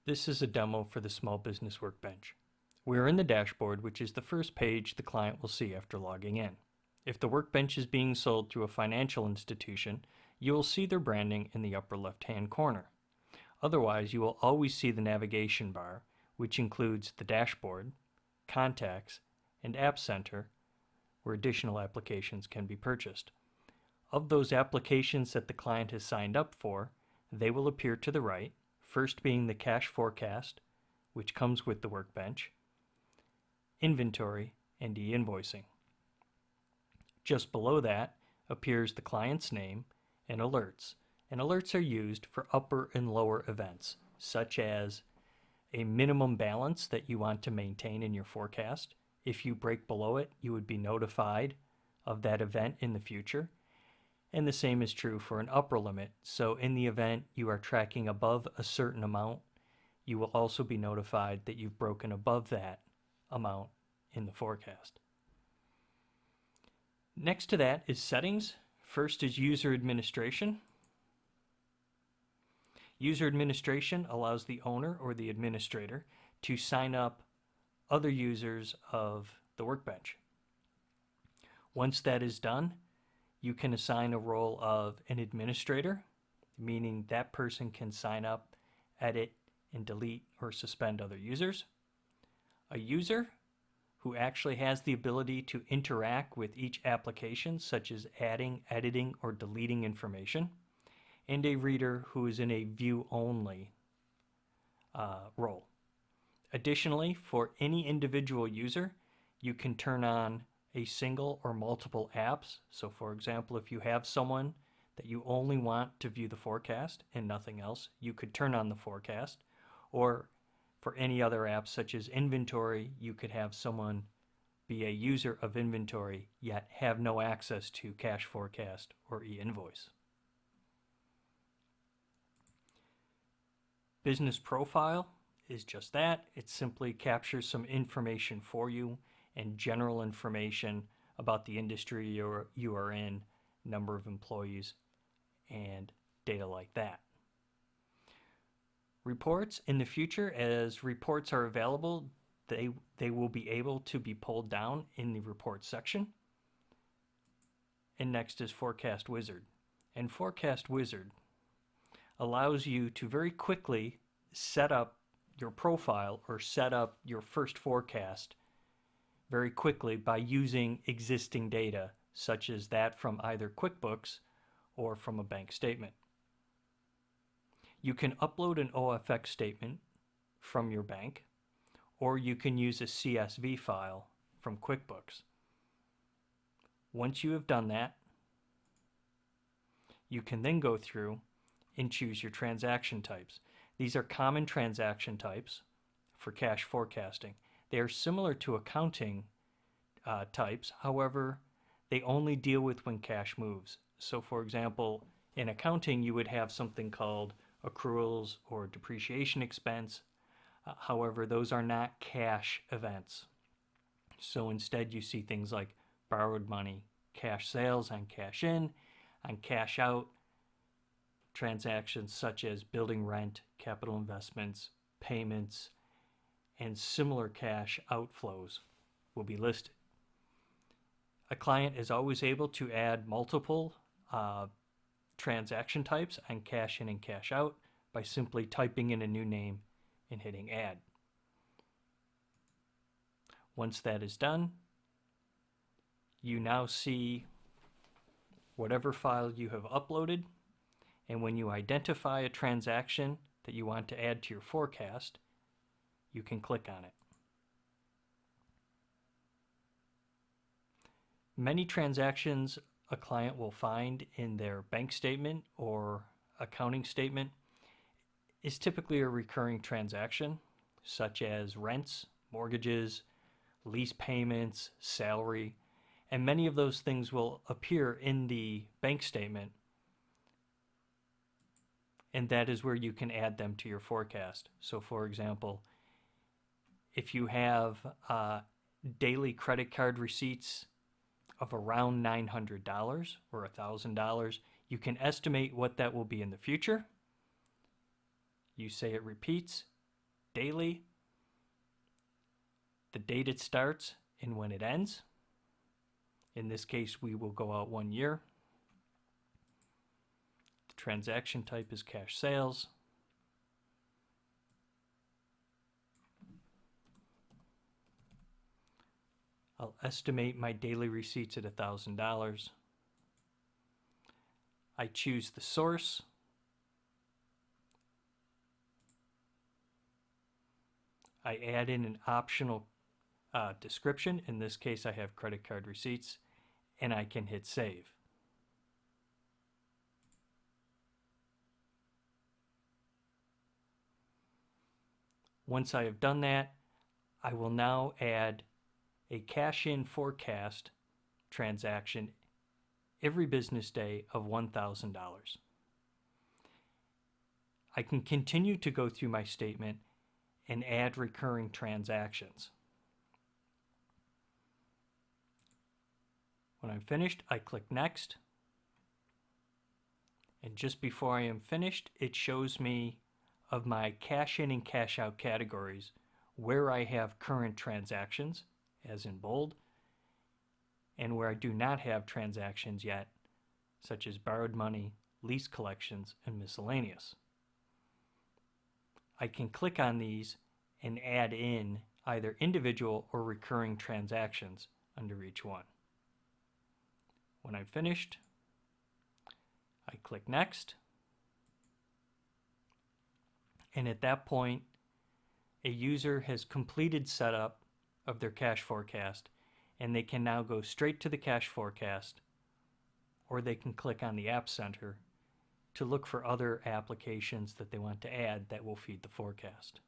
This is a demo for the Small Business Workbench. We are in the dashboard, which is the first page the client will see after logging in. If the workbench is being sold through a financial institution, you will see their branding in the upper left-hand corner. Otherwise, you will always see the navigation bar, which includes the dashboard, contacts, and App Center, where additional applications can be purchased. Of those applications that the client has signed up for, they will appear to the right, first being the cash forecast, which comes with the workbench, inventory, and e-invoicing. Just below that appears the client's name and alerts. And alerts are used for upper and lower events, such as a minimum balance that you want to maintain in your forecast. If you break below it, you would be notified of that event in the future. And the same is true for an upper limit. So in the event you are tracking above a certain amount, you will also be notified that you've broken above that amount in the forecast. Next to that is settings. First is user administration. User administration allows the owner or the administrator to sign up other users of the workbench. Once that is done, you can assign a role of an administrator, meaning that person can sign up, edit, and delete or suspend other users. A user who actually has the ability to interact with each application, such as adding, editing, or deleting information. And a reader who is in a view-only role. Additionally, for any individual user, you can turn on a single or multiple apps. So for example, if you have someone that you only want to view the forecast and nothing else, you could turn on the forecast. Or for any other apps such as inventory, you could have someone be a user of inventory yet have no access to cash forecast or e-invoice. Business profile is just that. It simply captures some information for you and general information about the industry you are in, number of employees, and data like that. Reports in the future, as reports are available, they will be able to be pulled down in the report section. And next is Forecast Wizard. And Forecast Wizard allows you to very quickly set up your profile or set up your first forecast very quickly by using existing data, such as that from either QuickBooks or from a bank statement. You can upload an OFX statement from your bank, or you can use a CSV file from QuickBooks. Once you have done that, you can then go through and choose your transaction types. These are common transaction types for cash forecasting. They are similar to accounting types, however, they only deal with when cash moves. So for example, in accounting you would have something called accruals or depreciation expense. However, those are not cash events. So instead you see things like borrowed money, cash sales on cash in, on cash out, transactions such as building rent, capital investments, payments, and similar cash outflows will be listed. A client is always able to add multiple transaction types on cash in and cash out by simply typing in a new name and hitting add. Once that is done, you now see whatever file you have uploaded, and when you identify a transaction that you want to add to your forecast, you can click on it. Many transactions a client will find in their bank statement or accounting statement is typically a recurring transaction, such as rents, mortgages, lease payments, salary, and many of those things will appear in the bank statement, and that is where you can add them to your forecast. So for example, if you have daily credit card receipts of around $900 or $1,000, you can estimate what that will be in the future. You say it repeats, daily, the date it starts, and when it ends. In this case, we will go out 1 year. The transaction type is cash sales. I'll estimate my daily receipts at $1,000. I choose the source. I add in an optional description. In this case, I have credit card receipts, and I can hit save. Once I have done that, I will now add a cash-in forecast transaction every business day of $1,000. I can continue to go through my statement and add recurring transactions. When I'm finished, I click Next. And just before I am finished, it shows me of my cash in and cash out categories where I have current transactions, as in bold, and where I do not have transactions yet, such as borrowed money, lease collections, and miscellaneous. I can click on these and add in either individual or recurring transactions under each one. When I'm finished, I click Next. And at that point, a user has completed setup of their cash forecast, and they can now go straight to the cash forecast, or they can click on the App Center to look for other applications that they want to add that will feed the forecast.